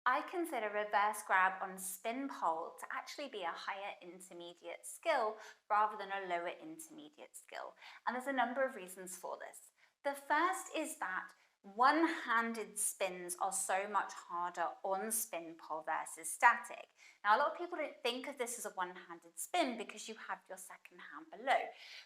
I consider reverse grab on spin pole to actually be a higher intermediate skill rather than a lower intermediate skill. And there's a number of reasons for this. The first is that one-handed spins are so much harder on spin pole versus static. Now, a lot of people don't think of this as a one-handed spin because you have your second hand below,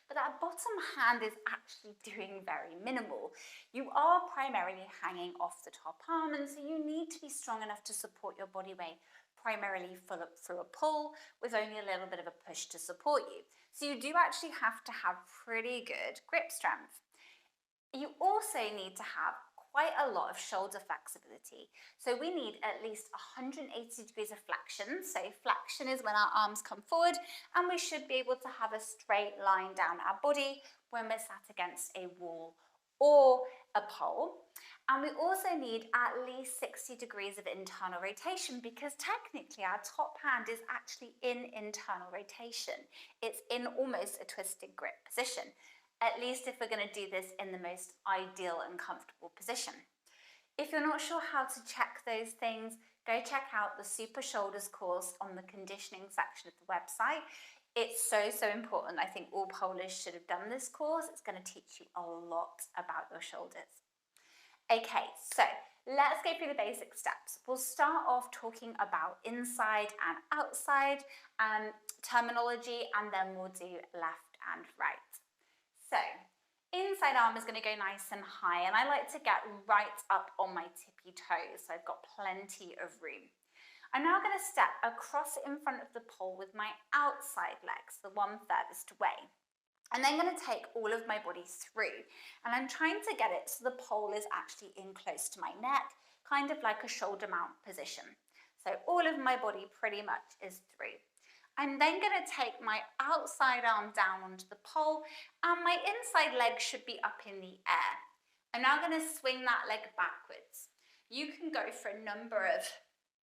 but that bottom hand is actually doing very minimal. You are primarily hanging off the top arm, and so you need to be strong enough to support your body weight primarily through a pull with only a little bit of a push to support you. So you do actually have to have pretty good grip strength. You also need to have quite a lot of shoulder flexibility. So we need at least 180 degrees of flexion. So flexion is when our arms come forward, and we should be able to have a straight line down our body when we're sat against a wall or a pole. And we also need at least 60 degrees of internal rotation, because technically our top hand is actually in internal rotation. It's in almost a twisted grip position, at least if we're going to do this in the most ideal and comfortable position. If you're not sure how to check those things, go check out the Super Shoulders course on the conditioning section of the website. It's so important. I think all polers should have done this course. It's going to teach you a lot about your shoulders. Okay, so let's go through the basic steps. We'll start off talking about inside and outside terminology, and then we'll do left and right. So, inside arm is going to go nice and high, and I like to get right up on my tippy toes, so I've got plenty of room. I'm now going to step across in front of the pole with my outside legs, the one furthest away. And then I'm going to take all of my body through, and I'm trying to get it so the pole is actually in close to my neck, kind of like a shoulder mount position. So all of my body pretty much is through. I'm then going to take my outside arm down onto the pole, and my inside leg should be up in the air. I'm now going to swing that leg backwards. You can go for a number of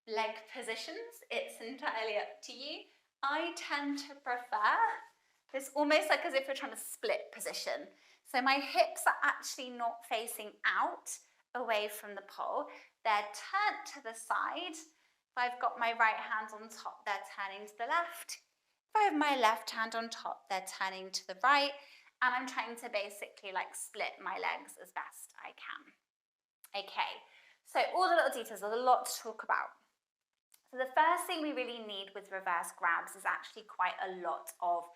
leg positions. It's entirely up to you. I tend to prefer this almost like as if you're trying to split position. So my hips are actually not facing out away from the pole. They're turned to the side. If I've got my right hand on top, they're turning to the left. If I have my left hand on top, they're turning to the right. And I'm trying to basically like split my legs as best I can. Okay, so all the little details, there's a lot to talk about. So the first thing we really need with reverse grabs is actually quite a lot of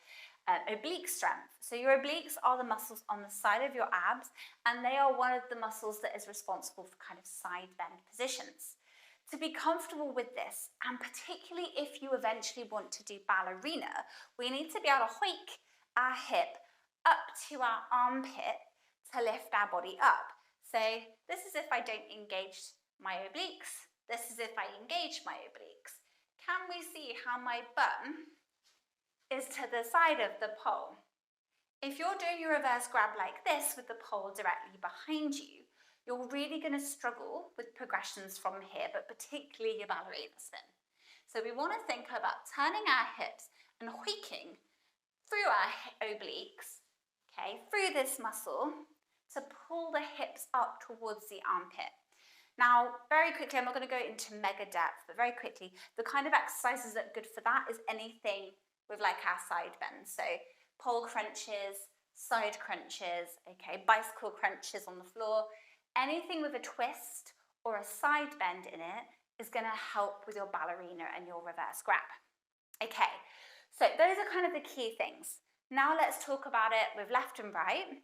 oblique strength. So your obliques are the muscles on the side of your abs, and they are one of the muscles that is responsible for kind of side bend positions. To be comfortable with this, and particularly if you eventually want to do ballerina, we need to be able to hoik our hip up to our armpit to lift our body up. So this is if I don't engage my obliques. This is if I engage my obliques. Can we see how my bum is to the side of the pole? If you're doing your reverse grab like this with the pole directly behind you, you're really going to struggle with progressions from here, but particularly your ballerina spin. So we want to think about turning our hips and hoiking through our obliques, okay, through this muscle to pull the hips up towards the armpit. Now, very quickly, I'm not going to go into mega depth, but very quickly, the kind of exercises that are good for that is anything with like our side bends. So pole crunches, side crunches, okay, bicycle crunches on the floor. Anything with a twist or a side bend in it is going to help with your ballerina and your reverse grab. Okay, so those are kind of the key things. Now let's talk about it with left and right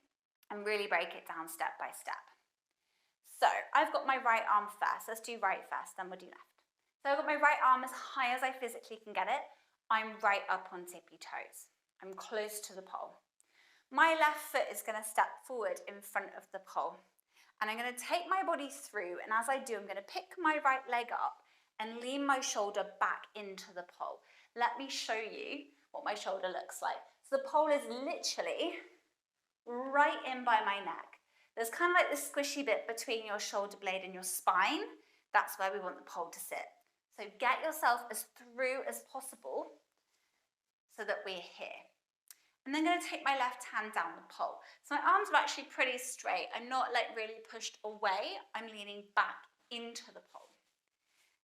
and really break it down step by step. So I've got my right arm first. Let's do right first, then we'll do left. So I've got my right arm as high as I physically can get it. I'm right up on tippy toes. I'm close to the pole. My left foot is going to step forward in front of the pole. And I'm going to take my body through, and as I do, I'm going to pick my right leg up and lean my shoulder back into the pole. Let me show you what my shoulder looks like. So the pole is literally right in by my neck. There's kind of like this squishy bit between your shoulder blade and your spine. That's where we want the pole to sit. So get yourself as through as possible so that we're here. And then I'm going to take my left hand down the pole. So my arms are actually pretty straight. I'm not like really pushed away. I'm leaning back into the pole.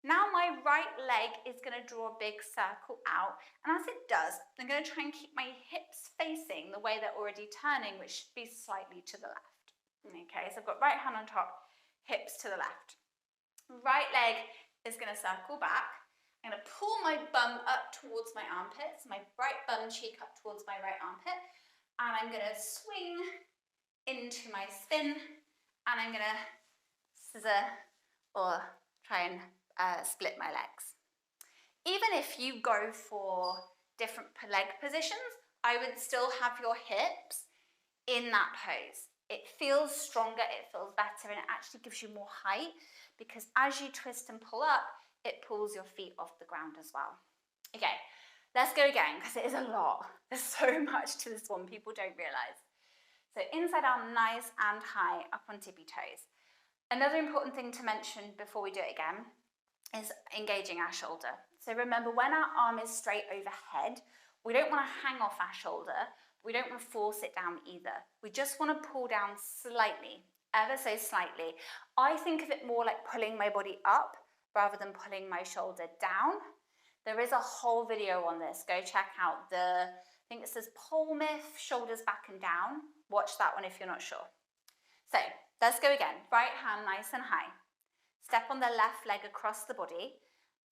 Now my right leg is going to draw a big circle out, and as it does, I'm going to try and keep my hips facing the way they're already turning, which should be slightly to the left. Okay, so I've got right hand on top, hips to the left. Right leg is going to circle back. I'm going to pull my bum up towards my armpits, my right bum cheek up towards my right armpit, and I'm going to swing into my spin, and I'm going to scissor or try and split my legs. Even if you go for different leg positions, I would still have your hips in that pose. It feels stronger, it feels better, and it actually gives you more height, because as you twist and pull up, it pulls your feet off the ground as well. Okay, let's go again, because it is a lot. There's so much to this one, people don't realize. So inside arm, nice and high, up on tippy toes. Another important thing to mention before we do it again is engaging our shoulder. So remember, when our arm is straight overhead, we don't want to hang off our shoulder. We don't want to force it down either. We just want to pull down slightly, ever so slightly. I think of it more like pulling my body up rather than pulling my shoulder down. There is a whole video on this. Go check out I think it says pole myth, shoulders back and down. Watch that one if you're not sure. So let's go again. Right hand nice and high. Step on the left leg across the body.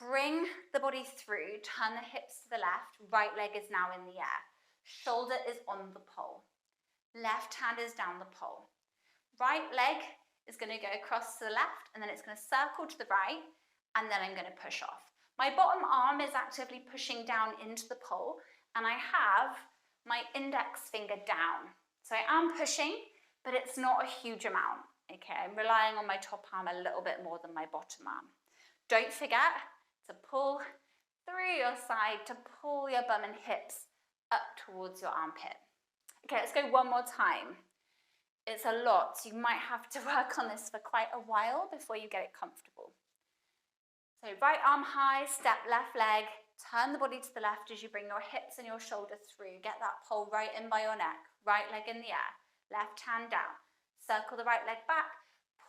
Bring the body through, turn the hips to the left. Right leg is now in the air. Shoulder is on the pole. Left hand is down the pole. Right leg is going to go across to the left, and then it's going to circle to the right, and then I'm going to push off. My bottom arm is actively pushing down into the pole, and I have my index finger down. So I am pushing, but it's not a huge amount. Okay, I'm relying on my top arm a little bit more than my bottom arm. Don't forget to pull through your side, to pull your bum and hips up towards your armpit. Okay, let's go one more time. It's a lot, so you might have to work on this for quite a while before you get it comfortable. So right arm high, step left leg, turn the body to the left as you bring your hips and your shoulder through. Get that pole right in by your neck. Right leg in the air, left hand down. Circle the right leg back,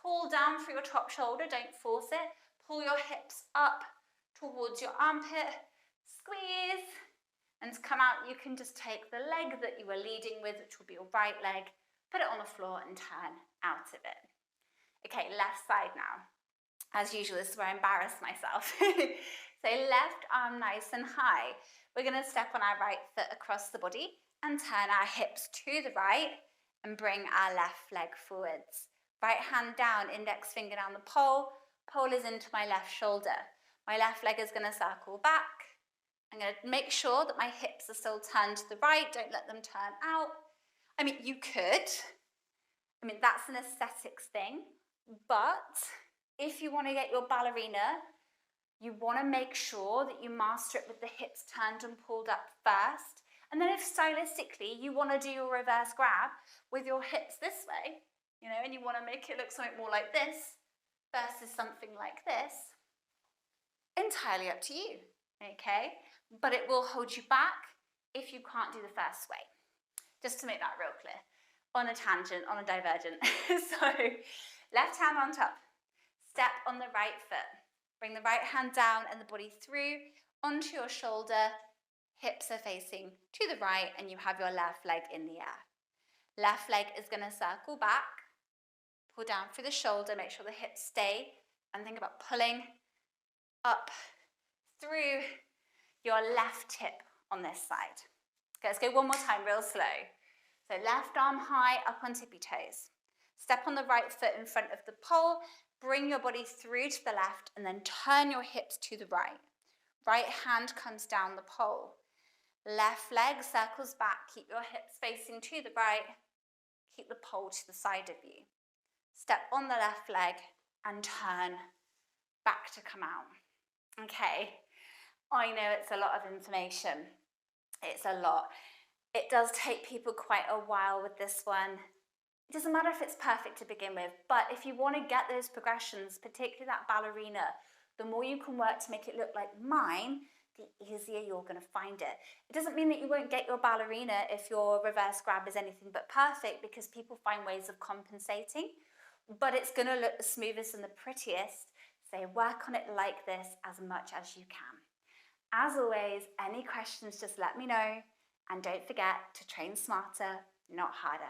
pull down through your top shoulder, don't force it. Pull your hips up towards your armpit, squeeze, and to come out, you can just take the leg that you were leading with, which will be your right leg, put it on the floor and turn out of it. Okay, left side now. As usual, this is where I embarrass myself. So left arm nice and high. We're going to step on our right foot across the body and turn our hips to the right and bring our left leg forwards. Right hand down, index finger down the pole. Pole is into my left shoulder. My left leg is going to circle back. I'm going to make sure that my hips are still turned to the right. Don't let them turn out. I mean, you could. I mean, that's an aesthetics thing. But if you want to get your ballerina, you want to make sure that you master it with the hips turned and pulled up first. And then if stylistically you want to do your reverse grab with your hips this way, you know, and you want to make it look something more like this versus something like this, entirely up to you, okay? But it will hold you back if you can't do the first way. Just to make that real clear. On a tangent, on a divergent. So, left hand on top. Step on the right foot. Bring the right hand down and the body through onto your shoulder. Hips are facing to the right and you have your left leg in the air. Left leg is going to circle back. Pull down through the shoulder. Make sure the hips stay. And think about pulling up through your left hip on this side. Okay, let's go one more time, real slow. So left arm high, up on tippy toes. Step on the right foot in front of the pole. Bring your body through to the left and then turn your hips to the right. Right hand comes down the pole. Left leg circles back. Keep your hips facing to the right. Keep the pole to the side of you. Step on the left leg and turn back to come out. Okay, I know it's a lot of information. It's a lot. It does take people quite a while with this one. It doesn't matter if it's perfect to begin with, but if you want to get those progressions, particularly that ballerina, the more you can work to make it look like mine, the easier you're going to find it. It doesn't mean that you won't get your ballerina if your reverse grab is anything but perfect, because people find ways of compensating, but it's going to look the smoothest and the prettiest. So work on it like this as much as you can. As always, any questions, just let me know. And don't forget to train smarter, not harder.